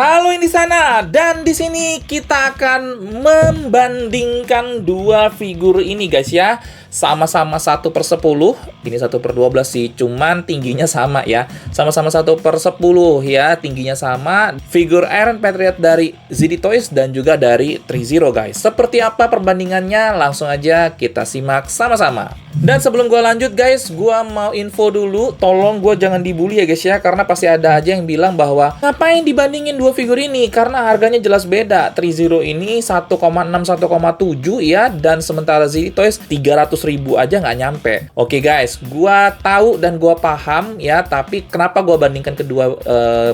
Halo di sana, dan di sini kita akan membandingkan dua figur ini guys ya. Sama-sama 1/10. Ini 1/12 sih, cuman tingginya sama ya. Sama-sama 1/10 ya, tingginya sama. Figur Iron Patriot dari ZD Toys dan juga dari Threezero guys. Seperti apa perbandingannya? Langsung aja kita simak sama-sama. Dan sebelum gua lanjut guys, gua mau info dulu. Tolong gua jangan dibully ya guys ya, karena pasti ada aja yang bilang bahwa ngapain dibandingin dua figur ini, karena harganya jelas beda. Threezero ini 1,6 1,7 ya, dan sementara ZD Toys 300.000 aja nggak nyampe. Oke guys, gua tahu dan gua paham ya, tapi kenapa gua bandingkan kedua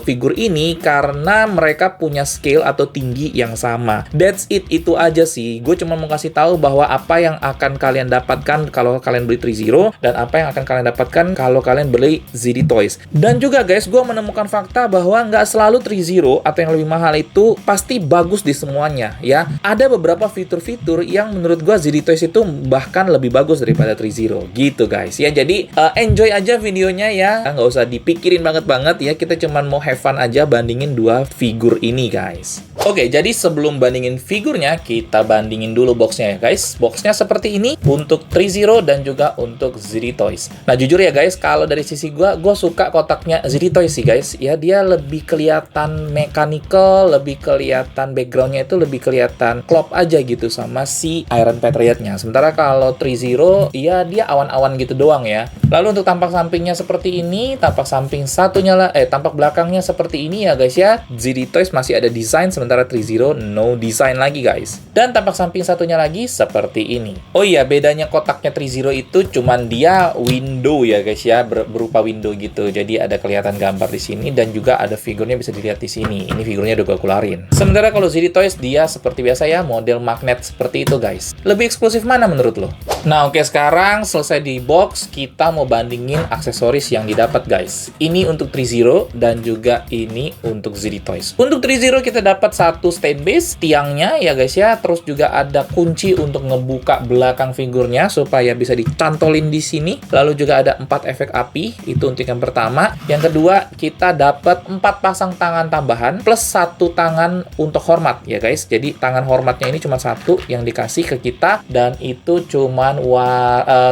figur ini? Karena mereka punya scale atau tinggi yang sama. That's it, itu aja sih. Gue cuma mau kasih tahu bahwa apa yang akan kalian dapatkan kalau kalian beli Threezero dan apa yang akan kalian dapatkan kalau kalian beli ZD Toys. Dan juga guys, gue menemukan fakta bahwa nggak selalu Threezero atau yang lebih mahal itu pasti bagus di semuanya ya. Ada beberapa fitur-fitur yang menurut gue ZD Toys itu bahkan lebih bagus daripada Threezero gitu guys ya. Jadi enjoy aja videonya ya, nggak usah dipikirin banget ya. Kita cuman mau have fun aja bandingin dua figur ini guys. Oke, jadi sebelum bandingin figurnya, kita bandingin dulu boxnya ya guys. Boxnya seperti ini untuk Threezero dan juga untuk ZD Toys. Nah jujur ya guys, kalau dari sisi gue suka kotaknya ZD Toys sih guys. Ya dia lebih kelihatan mechanical, lebih kelihatan backgroundnya itu lebih kelihatan klop aja gitu sama si Iron Patriotnya. Sementara kalau Threezero, ya dia awan-awan gitu doang ya. Lalu untuk tampak sampingnya seperti ini, tampak samping satunya lah, tampak belakangnya seperti ini ya guys ya. ZD Toys masih ada desain, sementara Threezero no design lagi guys. Dan tampak samping satunya lagi seperti ini. Oh iya, bedanya kotaknya Threezero itu cuman dia window ya guys ya, berupa window gitu. Jadi ada kelihatan gambar di sini dan juga ada figurnya bisa dilihat di sini. Ini figurnya udah gue keluarin. Sementara kalau ZD Toys dia seperti biasa ya, model magnet seperti itu guys. Lebih eksklusif mana menurut lo? Nah oke, sekarang selesai di box, kita mau bandingin aksesoris yang didapat guys. Ini untuk Threezero dan juga ini untuk ZD Toys. Untuk Threezero kita dapat satu stand base tiangnya ya guys ya, terus juga ada kunci untuk ngebuka belakang figurnya supaya bisa dicantolin di sini. Lalu juga ada 4 efek api, itu untuk yang pertama. Yang kedua, kita dapat 4 pasang tangan tambahan plus 1 tangan untuk hormat ya guys. Jadi tangan hormatnya ini cuma satu yang dikasih ke kita, dan itu cuman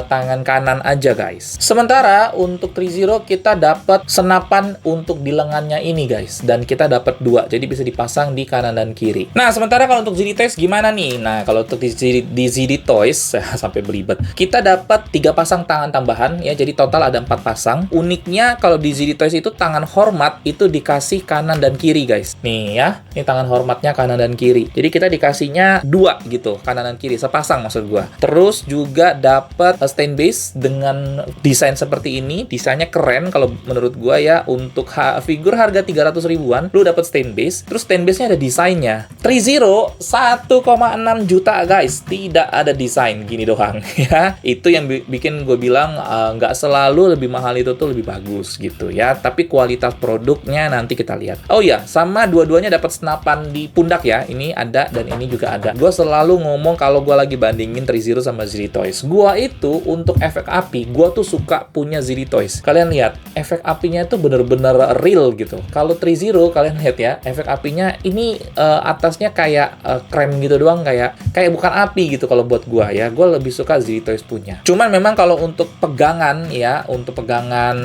tangan kanan aja guys. Sementara untuk Threezero kita dapat senapan untuk di lengannya ini guys, dan kita dapat 2, jadi bisa dipasang di kanan dan kiri. Nah sementara kalau untuk ZD Toys gimana nih? Nah kalau untuk di ZD Toys sampai belibet, kita dapat 3 pasang tangan tambahan ya, jadi total ada 4 pasang. Uniknya kalau di ZD Toys itu tangan hormat itu dikasih kanan dan kiri guys. Nih ya, ini tangan hormatnya kanan dan kiri, jadi kita dikasihnya 2 gitu, kanan dan kiri, sepasang maksud gua. Terus juga dapat stand base dengan desain seperti ini. Desainnya keren kalau menurut gua ya. Untuk figur harga 300 ribuan lu dapat stand base, terus stand base nya ada desainnya. Threezero 1,6 juta guys, tidak ada desain, gini doang ya. Itu yang bikin gue bilang nggak selalu lebih mahal itu tuh lebih bagus gitu ya, tapi kualitas produknya nanti kita lihat. Oh ya, sama dua-duanya dapat senapan di pundak ya, ini ada dan ini juga ada. Gue selalu ngomong kalau gue lagi bandingin Threezero sama ZD Toys, gue itu untuk efek api, gue tuh suka punya ZD Toys. Kalian lihat, efek apinya itu bener-bener real gitu. Kalau Threezero, kalian lihat ya, efek apinya ini atasnya kayak krem gitu doang, kayak bukan api gitu kalau buat gua ya. Gua lebih suka ZD Toys punya. Cuman memang kalau untuk pegangan ya, untuk pegangan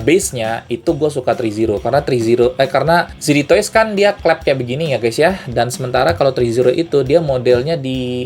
base-nya itu gua suka Threezero, karena ZD Toys kan dia klep kayak begini ya guys ya, dan sementara kalau Threezero itu dia modelnya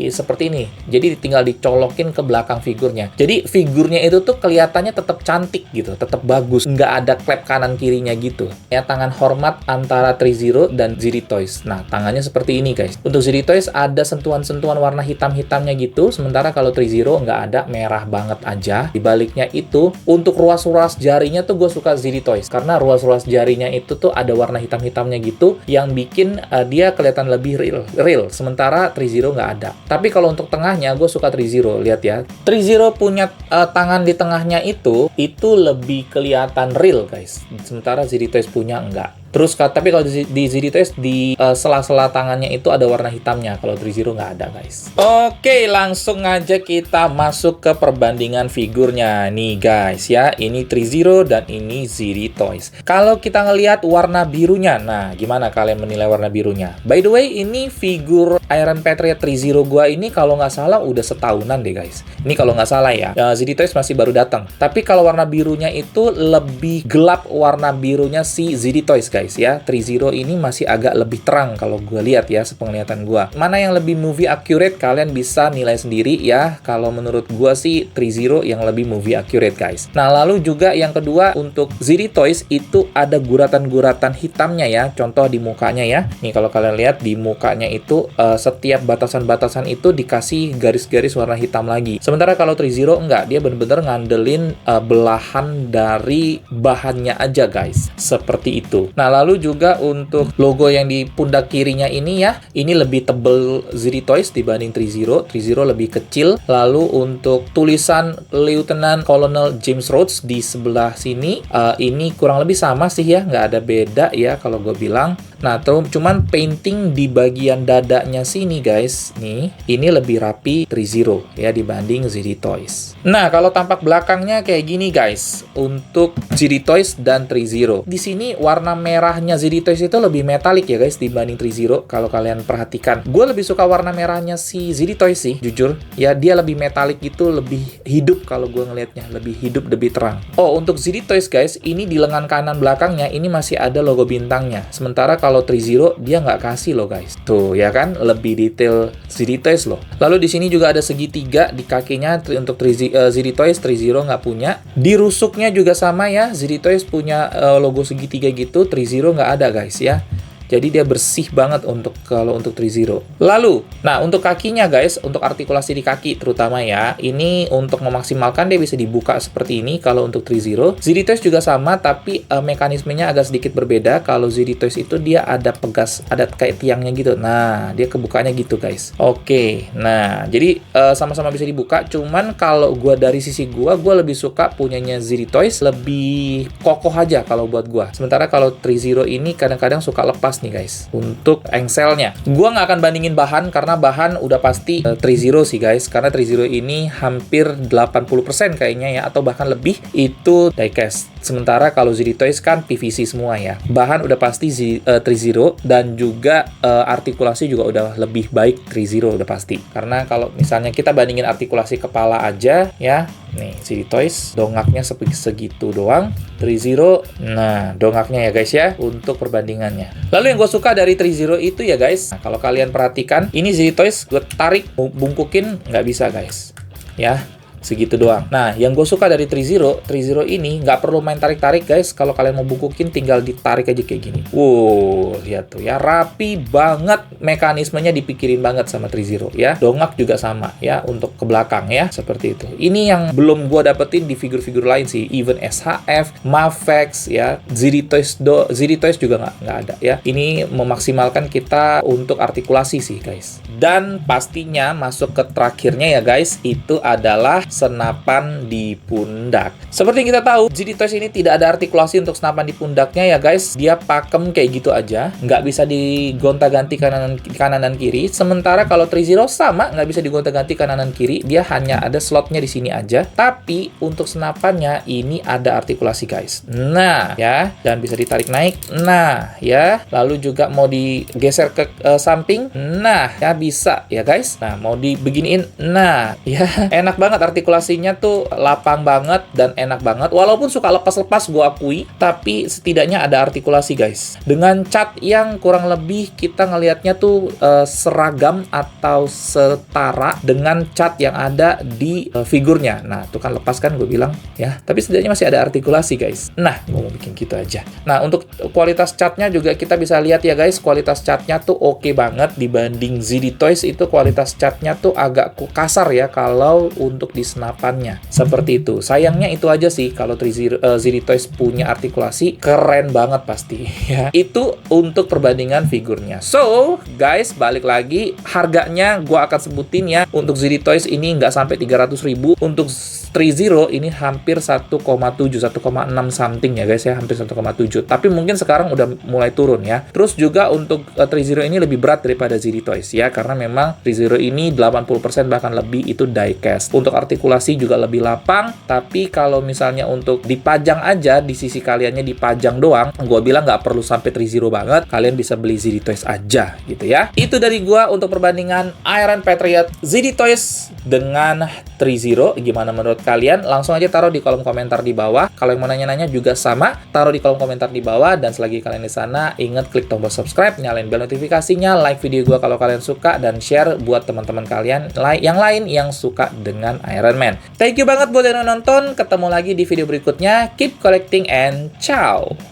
seperti ini. Jadi tinggal dicolokin ke belakang figurnya. Jadi figurnya itu tuh kelihatannya tetap cantik gitu, tetap bagus, nggak ada klep kanan kirinya gitu. Ya, tangan hormat antara Threezero dan ZD Toys. Nah, tangannya seperti ini guys. Untuk ZD Toys ada sentuhan-sentuhan warna hitam-hitamnya gitu, sementara kalau Threezero nggak ada, merah banget aja. Di baliknya itu, untuk ruas-ruas jarinya tuh gue suka ZD Toys, karena ruas-ruas jarinya itu tuh ada warna hitam-hitamnya gitu, yang bikin dia kelihatan lebih real. Sementara Threezero nggak ada. Tapi kalau untuk tengahnya, gue suka Threezero. Lihat ya, Threezero punya tangan di tengahnya itu lebih kelihatan real guys, sementara ZD Toys punya enggak. Terus tapi kalau di ZD Toys di sela-sela tangannya itu ada warna hitamnya. Kalau Trizero nggak ada, guys. Oke, langsung aja kita masuk ke perbandingan figurnya. Nih, guys, ya. Ini Trizero dan ini ZD Toys. Kalau kita ngelihat warna birunya, nah, gimana kalian menilai warna birunya? By the way, ini figur Iron Patriot Trizero gua ini kalau nggak salah udah setahunan deh, guys. Ini kalau nggak salah ya. ZD Toys masih baru datang. Tapi kalau warna birunya itu lebih gelap warna birunya si ZD Toys, guys, ya. Trizero ini masih agak lebih terang kalau gue lihat ya, sepenglihatan gue. Mana yang lebih movie accurate, kalian bisa nilai sendiri ya. Kalau menurut gue sih Trizero yang lebih movie accurate, guys. Nah, lalu juga yang kedua, untuk ZD Toys itu ada guratan-guratan hitamnya ya. Contoh di mukanya ya. Nih, kalau kalian lihat di mukanya itu setiap batasan-batasan itu dikasih garis-garis warna hitam lagi. Sementara kalau Trizero enggak, dia bener-bener ngandelin belahan dari bahannya aja, guys. Seperti itu. Nah, lalu juga untuk logo yang di pundak kirinya ini ya, ini lebih tebel ZD Toys dibanding Trizero. Trizero lebih kecil. Lalu untuk tulisan Lieutenant Colonel James Rhodes di sebelah sini, ini kurang lebih sama sih ya, nggak ada beda ya kalau gue bilang. Nah, cuman painting di bagian dadanya sini, guys, nih, ini lebih rapi Trizero ya dibanding ZD Toys. Nah, kalau tampak belakangnya kayak gini, guys, untuk ZD Toys dan Trizero. Di sini warna merahnya ZD Toys itu lebih metalik ya, guys, dibanding Trizero. Kalau kalian perhatikan, gue lebih suka warna merahnya si ZD Toys sih, jujur. Ya, dia lebih metalik gitu, lebih hidup kalau gue ngelihatnya, lebih hidup, lebih terang. Oh, untuk ZD Toys, guys, ini di lengan kanan belakangnya ini masih ada logo bintangnya. Sementara kalau Trizero dia nggak kasih loh, guys. Tuh ya kan, lebih detail ZD Toys loh. Lalu di sini juga ada segitiga di kakinya untuk ZD Toys, Trizero nggak punya. Di rusuknya juga sama ya, ZD Toys punya logo segitiga gitu, Trizero nggak ada, guys, ya. Jadi dia bersih banget kalau untuk Trizero. Lalu, nah untuk kakinya, guys, untuk artikulasi di kaki terutama ya, ini untuk memaksimalkan dia bisa dibuka seperti ini kalau untuk Trizero. ZD Toys juga sama, tapi mekanismenya agak sedikit berbeda. Kalau ZD Toys itu dia ada pegas, ada kayak tiangnya gitu. Nah, dia kebukanya gitu, guys. Oke, nah jadi sama-sama bisa dibuka. Cuman kalau dari sisi gua lebih suka punyanya ZD Toys, lebih kokoh aja kalau buat gua. Sementara kalau Trizero ini kadang-kadang suka lepas nih, guys. Untuk engselnya, gua nggak akan bandingin bahan karena bahan udah pasti Trizero sih, guys, karena Trizero ini hampir 80% kayaknya ya, atau bahkan lebih itu diecast. Sementara kalau ZD Toys kan PVC semua ya. Bahan udah pasti Trizero, dan juga artikulasi juga udah lebih baik Trizero udah pasti. Karena kalau misalnya kita bandingin artikulasi kepala aja ya, nih ZD Toys dongaknya segitu doang, Trizero nah dongaknya ya, guys, ya, untuk perbandingannya. Lalu yang gue suka dari Trizero itu ya, guys, nah, kalau kalian perhatikan ini ZD Toys gue tarik bungkukin nggak bisa, guys, ya. Segitu doang. Nah, yang gue suka dari Trizero ini nggak perlu main tarik-tarik, guys. Kalau kalian mau bungkukin tinggal ditarik aja kayak gini. Wow, lihat tuh ya, rapi banget, mekanismenya dipikirin banget sama Trizero ya. Dongak juga sama ya untuk ke belakang ya, seperti itu. Ini yang belum gue dapetin di figur-figur lain sih, even SHF, Mafex ya, ZD Toys juga nggak ada ya. Ini memaksimalkan kita untuk artikulasi sih, guys. Dan pastinya masuk ke terakhirnya ya, guys, itu adalah senapan di pundak. Seperti yang kita tahu, ZD Toys ini tidak ada artikulasi untuk senapan di pundaknya ya, guys. Dia pakem kayak gitu aja, nggak bisa digonta-ganti kanan dan kiri. Sementara kalau Trizero sama, nggak bisa digonta-ganti kanan dan kiri. Dia hanya ada slotnya di sini aja. Tapi untuk senapannya ini ada artikulasi, guys. Nah, ya, dan bisa ditarik naik. Nah, ya, lalu juga mau digeser ke samping. Nah, ya bisa ya, guys. Nah, mau dibeginiin. Nah, ya, enak banget artikulasinya tuh, lapang banget dan enak banget. Walaupun suka lepas-lepas, gue akui, tapi setidaknya ada artikulasi, guys. Dengan cat yang kurang lebih kita ngelihatnya tuh seragam atau setara dengan cat yang ada di figurnya. Nah, tuh kan lepas kan gue bilang ya. Tapi setidaknya masih ada artikulasi, guys. Nah, gue mau bikin gitu aja. Nah, untuk kualitas catnya juga kita bisa lihat ya, guys. Kualitas catnya tuh oke banget dibanding ZD Toys. Itu kualitas catnya tuh agak kasar ya kalau untuk di senapannya. Seperti itu. Sayangnya itu aja sih, kalau ZD Toys punya artikulasi, keren banget pasti ya. Itu untuk perbandingan figurnya. So, guys, balik lagi, harganya gua akan sebutin ya. Untuk ZD Toys ini nggak sampai 300.000. Untuk Trizero ini hampir 1,7, 1,6 something ya, guys ya, hampir 1,7. Tapi mungkin mungkin sekarang udah mulai turun ya. Terus juga untuk Threezero ini lebih berat daripada ZD Toys ya, karena memang Threezero ini 80% bahkan lebih itu diecast. Untuk artikulasi juga lebih lapang, tapi kalau misalnya untuk dipajang aja, di sisi kaliannya dipajang doang, gue bilang nggak perlu sampai Threezero banget, kalian bisa beli ZD Toys aja gitu ya. Itu dari gue untuk perbandingan Iron Patriot ZD Toys dengan Threezero. Gimana menurut kalian? Langsung aja taruh di kolom komentar di bawah. Kalau yang mau nanya-nanya juga sama, taruh di kolom komentar di bawah. Dan selagi kalian di sana, ingat klik tombol subscribe, nyalain bel notifikasinya, like video gue kalau kalian suka, dan share buat teman-teman kalian yang lain yang suka dengan Iron Man. Thank you banget buat yang nonton. Ketemu lagi di video berikutnya. Keep collecting and ciao!